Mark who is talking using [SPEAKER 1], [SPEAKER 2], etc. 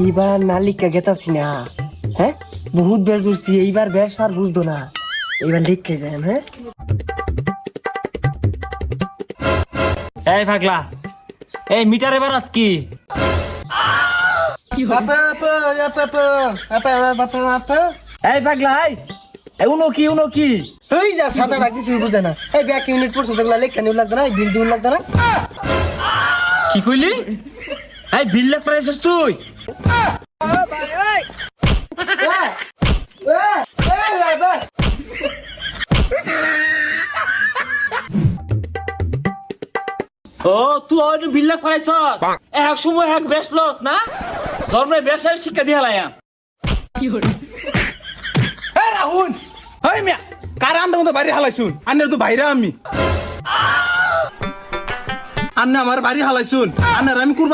[SPEAKER 1] এইবার নালিকা গেতাছি না, হ্যাঁ বহুত বের করছি, এইবার বের সার বুঝতো না, এইবার লিখে যায়। হ্যাঁ
[SPEAKER 2] এই পাগলা, এই মিটারে বারাত কি? এই পাগলা, এই উনো কি?
[SPEAKER 1] এই যা সাদাটা কিছুই বুঝে না। এই ব্যাক ইউনিট পড়ছে যেগুলো লেখা নিউ লাগতো না, এই বিল দিন লাগতো না।
[SPEAKER 2] কি কইলি? এই বিল লাগ পাইছস তুই? ও তুই হয়তো বিল লাগ পাইছস, এক সময় এক বেস্ট লস না, জন্মে বেশের শিক্ষা দিয়া লাইয়া। কি হলো?
[SPEAKER 3] এ রাহুল, হেই মিয়া কার আন্দা মতো বাড়ি হালাইছুন, আন্নের তো বাইরে আমি আন্নে আমার বাড়ি হালাইছুন, আন্নার আমি কুরবানি